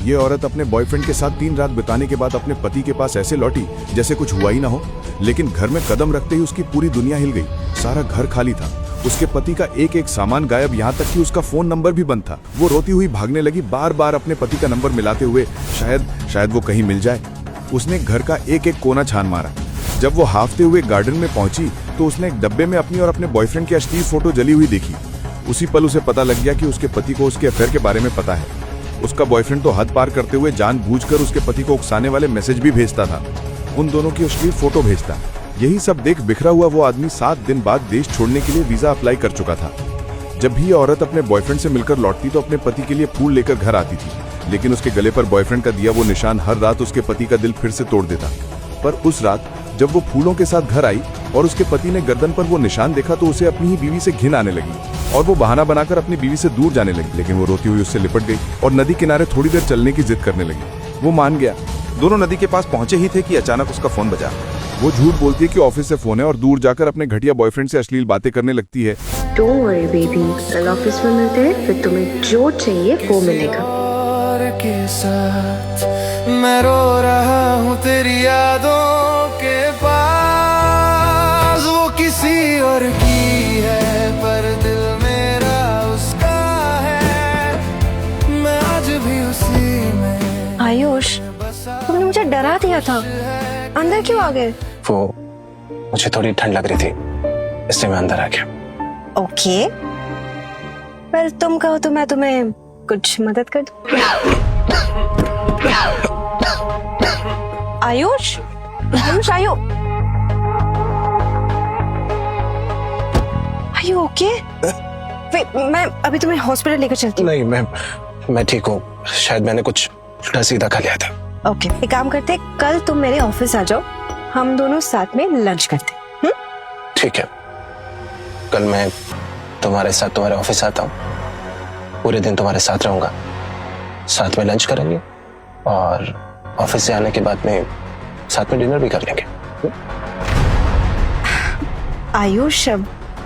ये औरत अपने बॉयफ्रेंड के साथ 3 रात बिताने के बाद अपने पति के पास ऐसे लौटी जैसे कुछ हुआ ही ना हो। लेकिन घर में कदम रखते ही उसकी पूरी दुनिया हिल गई। सारा घर खाली था, उसके पति का एक एक सामान गायब, यहाँ तक कि उसका फोन नंबर भी बंद था। वो रोती हुई भागने लगी, बार बार अपने पति का नंबर मिलाते हुए, शायद वो कहीं मिल जाए। उसने घर का एक एक कोना छान मारा। जब वो हाफते हुए गार्डन में पहुंची तो उसने एक डब्बे में अपनी और अपने बॉयफ्रेंड की अश्लील फोटो जली हुई देखी। उसी पल उसे पता लग गया कि उसके पति को उसके अफेयर के बारे में पता है। उसका बॉयफ्रेंड तो हद पार करते हुए जानबूझकर उसके पति को उकसाने वाले मैसेज भी भेजता था, उन दोनों की अश्लील फोटो भेजता। यही सब देख बिखरा हुआ वो आदमी 7 दिन बाद देश छोड़ने के लिए वीजा अप्लाई कर चुका था। जब भी ये औरत अपने बॉयफ्रेंड से मिलकर लौटती तो अपने पति के लिए फूल लेकर घर आती थी, लेकिन उसके गले पर बॉयफ्रेंड का दिया वो निशान हर रात उसके पति का दिल फिर से तोड़ देता। पर उस रात जब वो फूलों के साथ घर आई और उसके पति ने गर्दन पर वो निशान देखा तो उसे अपनी ही बीवी से घिन आने लगी और वो बहाना बनाकर अपनी बीवी से दूर जाने लगी। लेकिन वो रोती हुई उससे लिपट गई और नदी किनारे थोड़ी देर चलने की जिद करने लगी। वो मान गया। दोनों नदी के पास पहुंचे ही थे कि अचानक उसका फोन बजा। वो झूठ बोलती है कि ऑफिस से फोन है और दूर जाकर अपने घटिया बॉयफ्रेंड से अश्लील बातें करने लगती है। डोंट वरी बेबी, कल ऑफिस में मिलते हैं, फिर तुम्हें जो चाहिए वो मिलेगा। के साथ मैं रो रहा हूँ तेरी यादों के पास, वो किसी और की है पर दिल मेरा उसका है, मैं आज भी उसी में। आयुष, तुमने मुझे डरा दिया था, अंदर क्यों आ गए? वो मुझे थोड़ी ठंड लग रही थी इसलिए मैं अंदर आ गया। ओके, पर तुम कहो तो मैं तुम्हें कुछ मदद कर दूं। आयुष, आयु ओके? मैं अभी तुम्हें हॉस्पिटल लेकर चलती हूँ। नहीं, मैं ठीक हूँ। शायद मैंने कुछ उल्टा सीधा खा लिया था। ओके, एक काम करते, कल तुम मेरे ऑफिस आ जाओ, हम दोनों साथ में लंच करते। ठीक है, कल मैं तुम्हारे साथ तुम्हारे ऑफिस आता हूँ, पूरे दिन तुम्हारे साथ रहूंगा, साथ में लंच करेंगे और ऑफिस से आने के बाद में साथ में डिनर भी कर लेंगे। आयुष,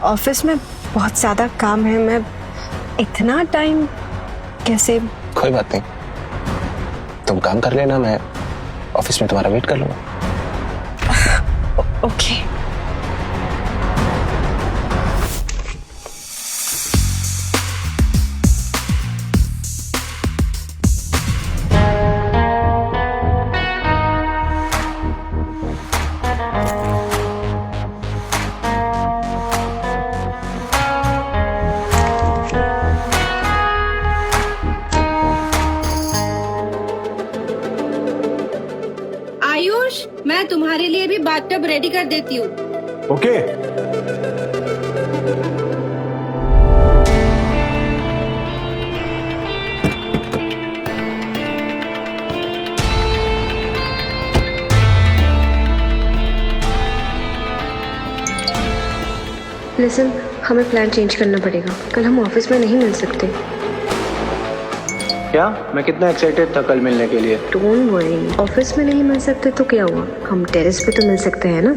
ऑफिस में बहुत ज्यादा काम है, मैं इतना टाइम कैसे? कोई बात नहीं, तुम काम कर लेना, मैं ऑफिस में तुम्हारा वेट कर लूंगा। ओके। आयुष, मैं तुम्हारे लिए भी बाथटब रेडी कर देती हूँ। ओके। लिसन, हमें प्लान चेंज करना पड़ेगा, कल हम ऑफिस में नहीं मिल सकते। क्या? मैं कितना एक्साइटेड था कल मिलने के लिए। डोंट वरी, ऑफिस में नहीं मिल सकते तो क्या हुआ, हम टेरेस पे तो मिल सकते हैं ना।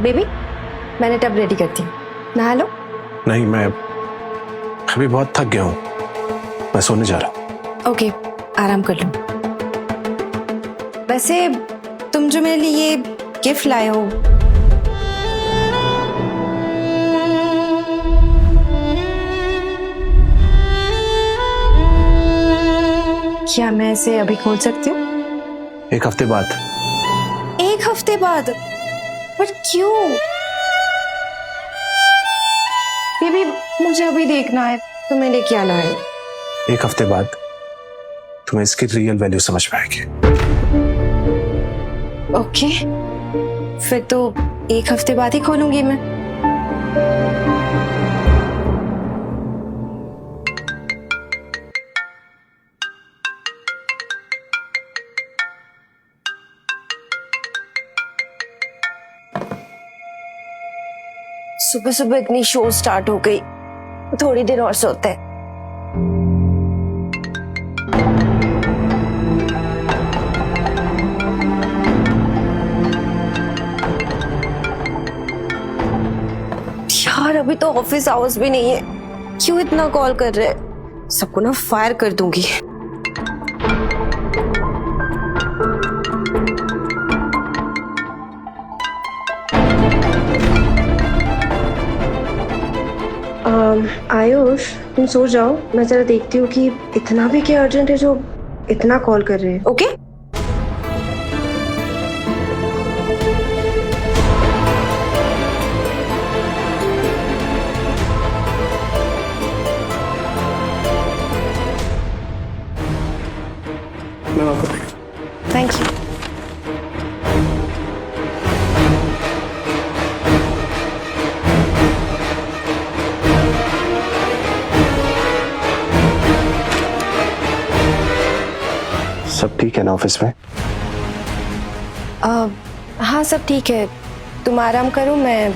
बेबी, मैंने टब रेडी करती हूँ, नहा लो। नहीं, मैं अभी बहुत थक गया हूँ, मैं सोने जा रहा हूँ। ओके, आराम कर लो। वैसे तुम जो मेरे लिए ये गिफ्ट लाए हो, क्या मैं इसे अभी खोल सकती हूँ? 1 हफ्ते बाद। 1 हफ्ते बाद? पर क्यों? बेबी, मुझे अभी देखना है तुम्हें लिए क्या लाए। 1 हफ्ते बाद तुम्हें इसकी रियल वैल्यू समझ में आएगी। ओके, फिर तो 1 हफ्ते बाद ही खोलूंगी मैं। सुबह सुबह इतनी शो स्टार्ट हो गई, थोड़ी देर और सोते हैं। अभी तो ऑफिस आवर्स भी नहीं है, क्यों इतना कॉल कर रहे हैं? सबको ना फायर कर दूंगी। आयुष, तुम सो जाओ, मैं जरा देखती हूँ कि इतना भी क्या अर्जेंट है जो इतना कॉल कर रहे हैं। ओके? मैं आपको देख थैंक यू। सब ठीक है ना ऑफिस में? हाँ सब ठीक है, तुम आराम करो, मैं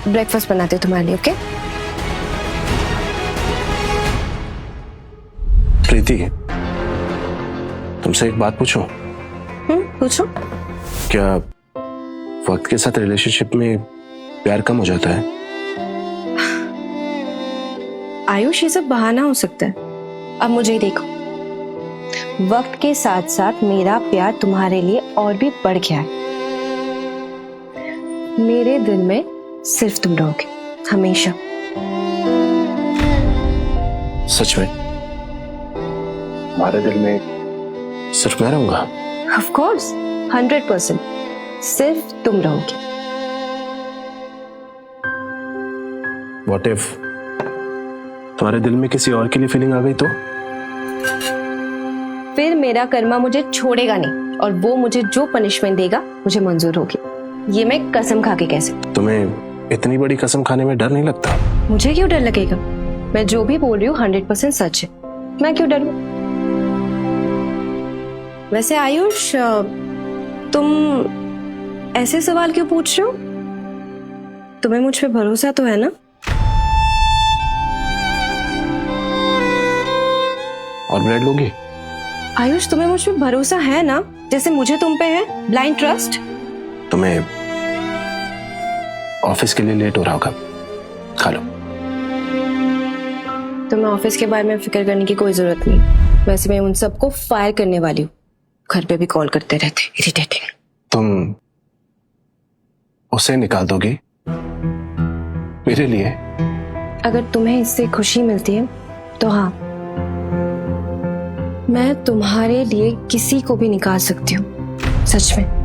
ब्रेकफास्ट बनाती हूँ तुम्हारे लिए। ओके? प्रीति, तुमसे एक बात पूछूं? पूछो। क्या वक्त के साथ रिलेशनशिप में प्यार कम हो जाता है? आयुष, ये सब बहाना हो सकता है। अब मुझे ही देखो, वक्त के साथ साथ मेरा प्यार तुम्हारे लिए और भी बढ़ गया है। मेरे दिल में सिर्फ तुम रहोगे हमेशा। सच में? हमारे दिल में सिर्फ मैं रहूंगा? ऑफ कोर्स, 100% सिर्फ तुम रहोगे। What if तुम्हारे दिल में किसी और के लिए फीलिंग आ गई तो? फिर मेरा कर्मा मुझे छोड़ेगा नहीं और वो मुझे जो पनिशमेंट देगा मुझे मंजूर होगी। ये मैं कसम खा के कह सकती। तुम्हें इतनी बड़ी कसम खाने में डर नहीं लगता? मुझे क्यों डर लगेगा? मैं जो भी बोल रही हूँ 100% सच है, मैं क्यों डरूं? वैसे आयुष, तुम ऐसे सवाल क्यों पूछ रहे हो? तुम्हें मुझ पे भरोसा तो है ना? और ब्रेड लोगी? आयुष, तुम्हें मुझ पे भरोसा है ना, जैसे मुझे तुम पे है, ब्लाइंड ट्रस्ट? तुम्हें ऑफिस के लिए लेट हो रहा होगा, खा लो। तुम्हें ऑफिस के बारे में फिक्र करने की कोई जरूरत नहीं। वैसे मैं उन सबको फायर करने वाली हूँ, घर पे भी कॉल करते रहते, इरिटेटिंग। तुम उसे निकाल दोगी मेरे लिए? अगर तुम्हें इससे खुशी मिलती है तो हाँ, मैं तुम्हारे लिए किसी को भी निकाल सकती हूँ, सच में।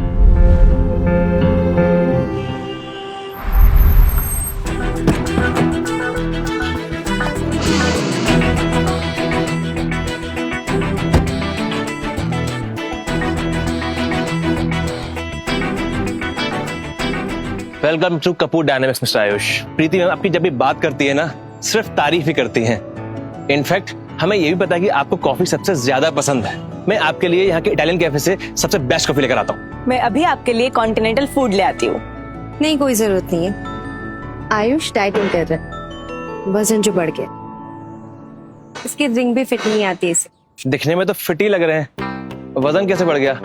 Welcome to Kapoor dynamics mister Ayush. Preeti ma'am आपकी जब भी बात करती है ना, सिर्फ तारीफ ही करती हैं। इनफैक्ट हमें ये भी पता है कि आपको कॉफी सबसे ज्यादा पसंद है। मैं आपके लिए यहाँ के इटालियन कैफे से सबसे बेस्ट कॉफी लेकर आता हूँ। मैं अभी आपके लिए कॉन्टिनेंटल फूड ले आती हूँ। नहीं, कोई जरूरत नहीं है। आयुष डाइटिंग कर रहा है, वजन जो बढ़ गया। इसकी रिंग भी फिट नहीं आती इसे। दिखने में तो फिट ही लग रहे हैं, वजन कैसे बढ़ गया?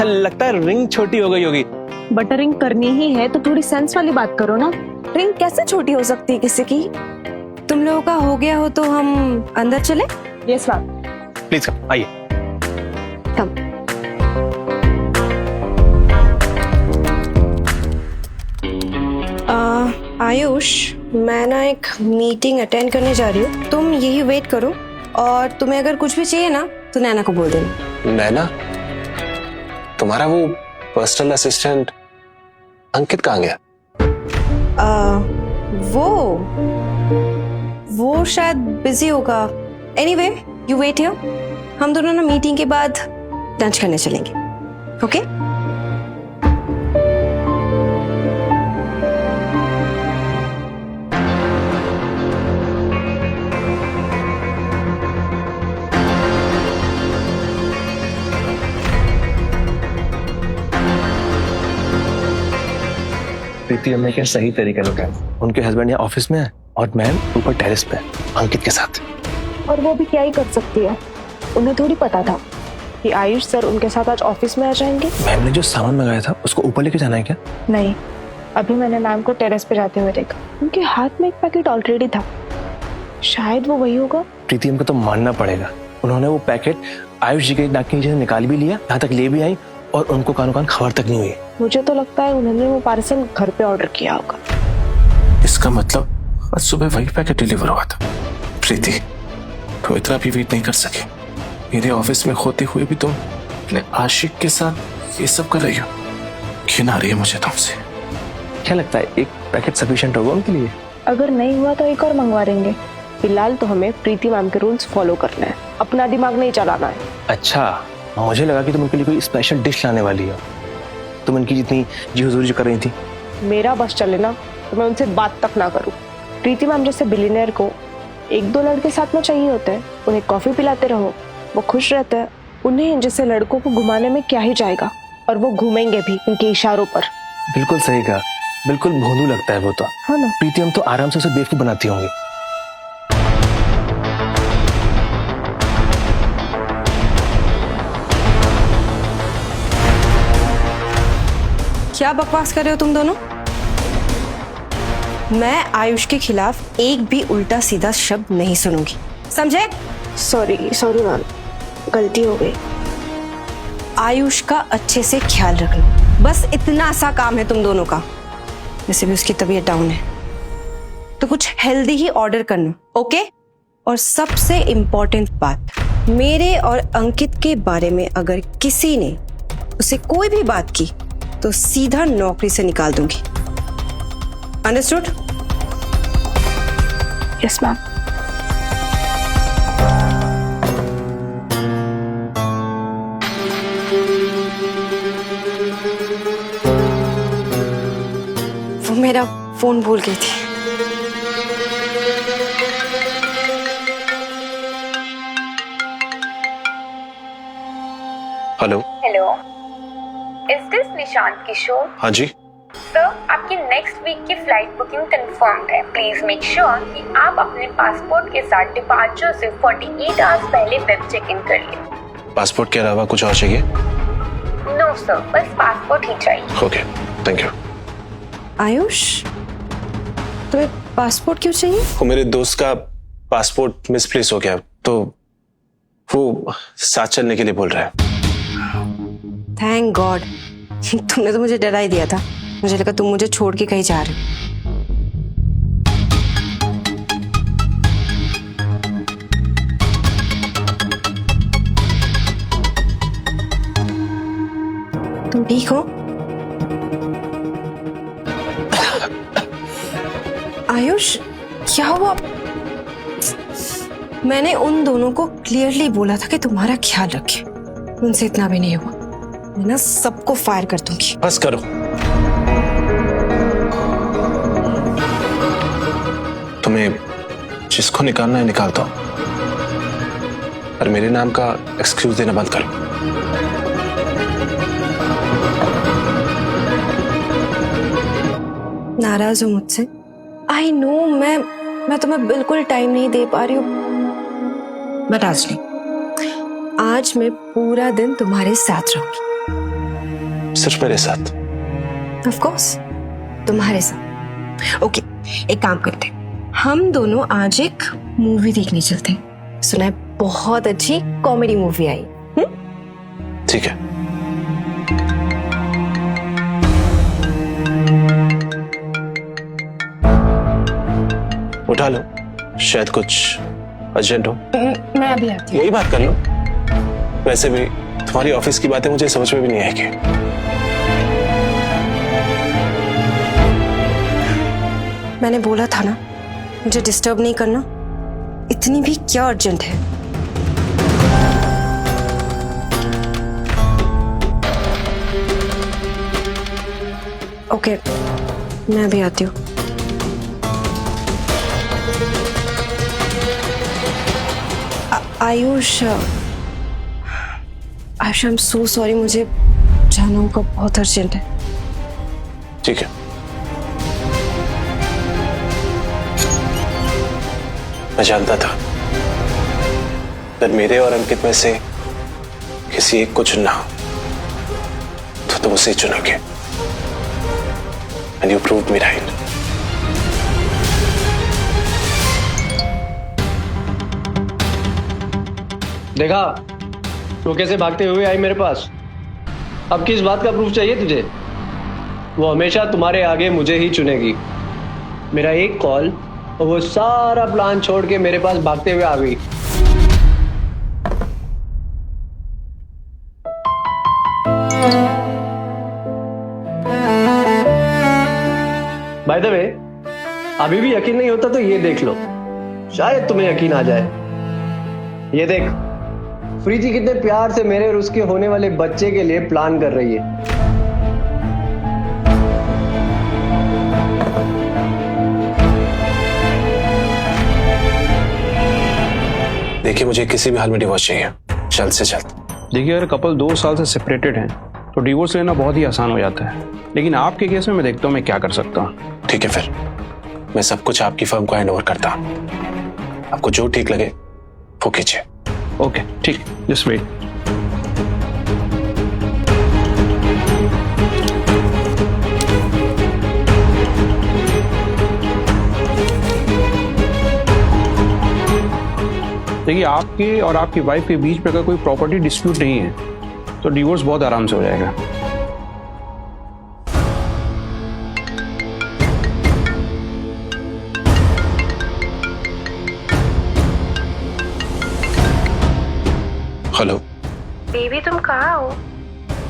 लगता है रिंग छोटी हो गई होगी। बटरिंग करनी ही है तो थोड़ी सेंस वाली बात करो ना। रिंग कैसे छोटी हो सकती है किसी की? तुम लोगों का हो गया हो तो हम अंदर चले? Yes ma'am. प्लीज कम, आइए। कम। आयुष, मैं ना एक मीटिंग अटेंड करने जा रही हूँ, तुम यही वेट करो और तुम्हें अगर कुछ भी चाहिए ना तो नैना को बोल देना। नैना? तुम्हारा वो पर्सनल असिस्टेंट अंकित कहाँ गया? वो शायद बिजी होगा। एनीवे, यू वेट हियर, हम दोनों ना मीटिंग के बाद लंच करने चलेंगे। ओके? प्रीति हमने क्या सही तरीके से कहा। उनके हस्बैंड यहाँ ऑफिस में है और मैम ऊपर टेरेस पे अंकित के साथ। और वो भी क्या ही कर सकती है, उन्हें थोड़ी पता था कि आयुष सर उनके साथ आज ऑफिस में आ जाएंगे। मैम ने जो सामान मंगाया था उसको ऊपर लेके जाना है क्या? नहीं, अभी मैंने मैम को टेरेस पे जाते हुए देखा, उनके हाथ में एक पैकेट ऑलरेडी था। शायद वो वही होगा। प्रीति हमको तो मानना पड़ेगा, उन्होंने वो पैकेट आयुष जी के नाक के नीचे से निकाल भी लिया, यहाँ तक ले भी आई और उनको कानों कान खबर तक नहीं हुई। मुझे तो लगता है उन्होंने वो पार्सल घर पे ऑर्डर किया होगा। इसका मतलब आज सुबह वही पैकेट डिलीवर हुआ था। प्रीति, तो इतना भी वेट नहीं कर सके। मेरे ऑफिस में होते हुए भी तुम अपने आशिक के साथ ये सब कर रही हो। घिन आ रही है मुझे तुमसे। क्या लगता है एक पैकेट सफिशिएंट होगा उनके लिए? अगर नहीं हुआ तो एक और मंगवा देंगे। फिलहाल तो हमें प्रीति मैम के रूल्स फॉलो करना है, अपना दिमाग नहीं चलाना है। अच्छा, मुझे लगा कि तुम उनके लिए कोई स्पेशल डिश लाने वाली हो। तुम इनकी जितनी जी हुजूरी जो कर रही थी। मेरा बस चले ना तो मैं उनसे बात तक ना करूं। प्रीति मैम जैसे बिलियनियर को एक दो लड़के साथ में चाहिए होते हैं, उन्हें कॉफी पिलाते रहो, वो खुश रहते हैं। उन्हें जैसे लड़कों को घुमाने में क्या ही जाएगा, और वो घूमेंगे भी उनके इशारों पर। बिल्कुल सही कहा, बिल्कुल भोंदू लगता है वो तो। हाँ ना। प्रीति हम तो आराम से उसे बेवकूफ बनाती होंगी। क्या बकवास कर रहे हो तुम दोनों? मैं आयुष के खिलाफ एक भी उल्टा सीधा शब्द नहीं सुनूंगी, समझे? सॉरी मैम, गलती हो गई। आयुष का अच्छे से ख्याल रखना, बस इतना सा काम है तुम दोनों का। वैसे भी उसकी तबीयत डाउन है, तो कुछ हेल्दी ही ऑर्डर करना, ओके? और सबसे इम्पोर्टेंट बात, मेरे और अंकित के बारे में अगर किसी ने उसे कोई भी बात की तो सीधा नौकरी से निकाल दूंगी। अंडरस्टूड? Yes ma'am. वो मेरा फोन भूल गई थी। Hello. Hello, is this Nishant Kishore? हाँ जी। सर, आपकी नेक्स्ट वीक की फ्लाइट बुकिंग कंफर्म्ड है। प्लीज मेक श्योर कि आप अपने पासपोर्ट के साथ डिपार्चर से 48 आवर्स पहले वेब चेक इन कर लें। पासपोर्ट के अलावा कुछ और चाहिए? नो सर, बस पासपोर्ट ही चाहिए। Okay, thank you. आयुष, तुम्हें पासपोर्ट क्यों चाहिए? वो मेरे दोस्त का पासपोर्ट मिसप्लेस हो गया, तो वो साथ चलने के लिए बोल रहा है। थैंक गॉड, तुमने तो मुझे डरा ही दिया था। मुझे लगा तुम मुझे छोड़ के कहीं जा रहे हो। तुम ठीक हो? आयुष, क्या हुआ? मैंने उन दोनों को क्लियरली बोला था कि तुम्हारा ख्याल रखें, उनसे इतना भी नहीं हुआ। मैं ना सबको फायर कर दूंगी। बस करो। तुम्हें जिसको निकालना है निकाल दो, पर मेरे नाम का एक्सक्यूज देना बंद करो। नाराज हो मुझसे? आई नो, मैं तुम्हें बिल्कुल टाइम नहीं दे पा रही हूँ, बट आज नहीं। आज मैं पूरा दिन तुम्हारे साथ रहूंगी। सिर्फ मेरे साथ? ऑफ कोर्स, तुम्हारे साथ। ओके, एक काम करते हैं, हम दोनों आज एक मूवी देखने चलते हैं। सुना है बहुत अच्छी कॉमेडी मूवी आई। ठीक है। उठा लो, शायद कुछ अर्जेंट हो। मैं अभी आती हूँ। यही बात कर लो। वैसे भी तुम्हारी ऑफिस की बातें मुझे समझ में भी नहीं आएगी। मैंने बोला था ना, मुझे डिस्टर्ब नहीं करना। इतनी भी क्या अर्जेंट है? ओके, मैं भी आती हूँ। Ayush, I am so sorry, मुझे जाना होगा, बहुत अर्जेंट है। ठीक है। मैं जानता था जब मेरे और अंकित में से किसी एक को चुनना हो तो तुम उसे चुनोगे। and you proved me right. देखा वो कैसे भागते हुए आई मेरे पास। अब किस बात का प्रूफ चाहिए तुझे? वो हमेशा तुम्हारे आगे मुझे ही चुनेगी। मेरा एक कॉल और वो सारा प्लान छोड़ के मेरे पास भागते हुए आ गई। बाय द वे, अभी भी यकीन नहीं होता तो ये देख लो, शायद तुम्हें यकीन आ जाए। ये देख, प्रीति कितने प्यार से मेरे और उसके होने वाले बच्चे के लिए प्लान कर रही है। देखिए, मुझे किसी भी हाल में डिवोर्स चाहिए, जल्द से जल्द। देखिए, अगर कपल 2 साल से सेपरेटेड हैं तो डिवोर्स लेना बहुत ही आसान हो जाता है, लेकिन आपके केस में मैं देखता हूँ मैं क्या कर सकता हूँ। ठीक है, फिर मैं सब कुछ आपकी फर्म को हैंड ओवर करता हूँ। आपको जो ठीक लगे वो कीजिए। ओके, ठीक, जस्ट वेट। देखिए, आपके और आपकी वाइफ के बीच में अगर कोई प्रॉपर्टी डिस्प्यूट नहीं है तो डिवोर्स बहुत आराम से हो जाएगा। हेलो बेबी, तुम कहाँ हो?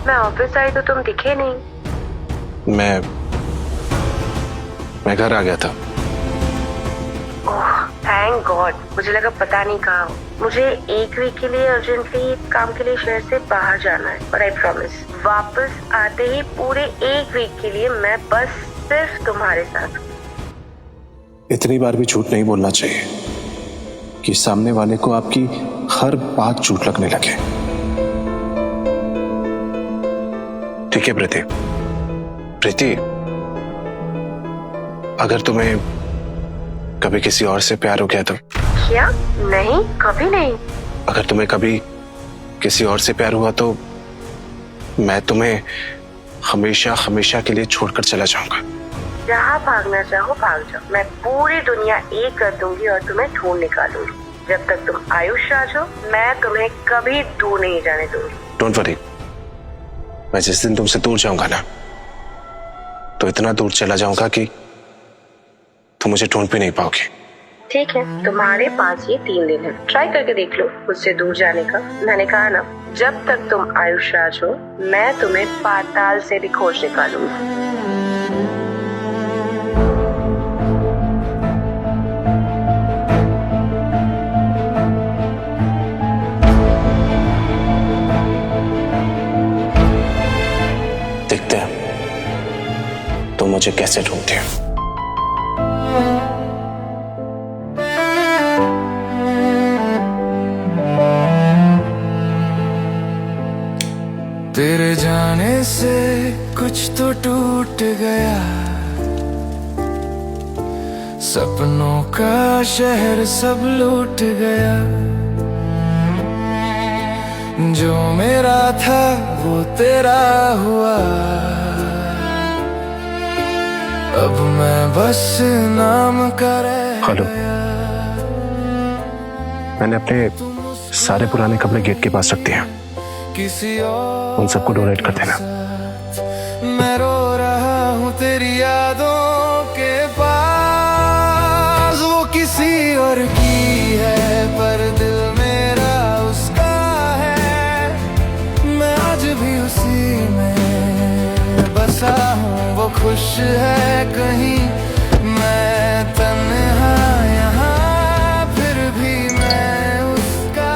मैं ऑफिस आई तो तुम दिखे नहीं। मैं घर आ गया था। ओह, थैंक गॉड। मुझे लगा पता नहीं कहाँ हो। मुझे 1 वीक के लिए अर्जेंटली काम के लिए शहर से बाहर जाना है, और आई प्रॉमिस वापस आते ही पूरे 1 वीक के लिए मैं बस सिर्फ तुम्हारे साथ। इतनी बार भी झूठ नहीं बोलना चाहिए कि सामने वाले को आपकी हर बात झूठ लगने लगे। ठीक है प्रीति, अगर तुम्हें कभी किसी और से प्यार हो गया तो? क्या? नहीं, कभी नहीं। अगर तुम्हें कभी किसी और से प्यार हुआ तो मैं तुम्हें हमेशा हमेशा के लिए छोड़कर चला जाऊंगा। जहाँ भागना चाहो भाग जाओ। मैं पूरी दुनिया एक कर दूंगी और तुम्हें ढूंढ निकालूंगी। जब तक तुम आयुष राज हो, मैं तुम्हें कभी दूर नहीं जाने दूंगी। डोंट वरी, मैं जिस दिन तुमसे दूर जाऊंगा ना, तो इतना दूर चला जाऊंगा कि तुम मुझे ढूंढ भी नहीं पाओगे। ठीक है, तुम्हारे पास ये 3 दिन है, ट्राई करके देख लो मुझसे दूर जाने का। मैंने कहा ना, जब तक तुम आयुष राज हो, मैं तुम्हें पाताल से भी खोज निकालूंगी। देखते हैं तुम मुझे कैसे ढूंढते हो। तेरे जाने से कुछ तो टूट गया, सपनों का शहर सब लूट गया। जो मेरा था वो तेरा हुआ, अब मैं बस नाम का रह हेलो, मैंने अपने सारे पुराने कपड़े गेट के पास रख दिए हैं, किसी और उन सबको डोनेट कर देना। मैं रो रहा हूँ तेरी यादों के पास। वो किसी और की है पर दिल मेरा उसका है। मैं आज भी उसी में बसा हूँ, वो खुश है कहीं, मैं तन्हा यहाँ, फिर भी मैं उसका,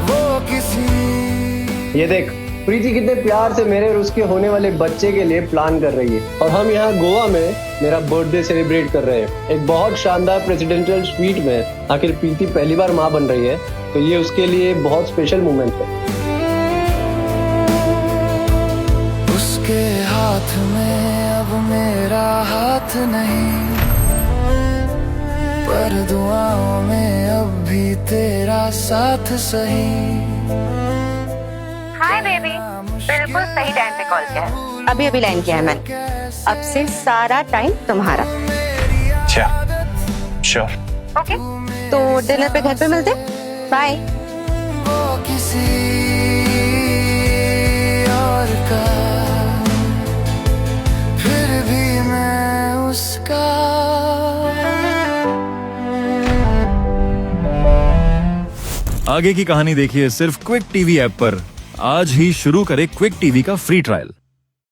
वो किसी। ये देख, प्रीति कितने प्यार से मेरे और उसके होने वाले बच्चे के लिए प्लान कर रही है, और हम यहाँ गोवा में मेरा बर्थडे सेलिब्रेट कर रहे हैं एक बहुत शानदार प्रेसिडेंशियल स्वीट में। आखिर प्रीति पहली बार माँ बन रही है, तो ये उसके लिए बहुत स्पेशल मोमेंट है। उसके हाथ में अब मेरा हाथ नहीं, पर दुआओं में अब भी तेरा साथ सही। हाय हाय बेबी, बिल्कुल सही टाइम पे कॉल किया है। अभी अभी लाइन किया है मैंने। अब से सारा टाइम तुम्हारा। अच्छा श्योर। ओके, तो डिनर पे घर पे मिलते। बाय। वो किसी और का, फिर भी मैं उसका। आगे की कहानी देखिए सिर्फ क्विक टीवी ऐप पर। आज ही शुरू करें क्विक टीवी का फ्री ट्रायल।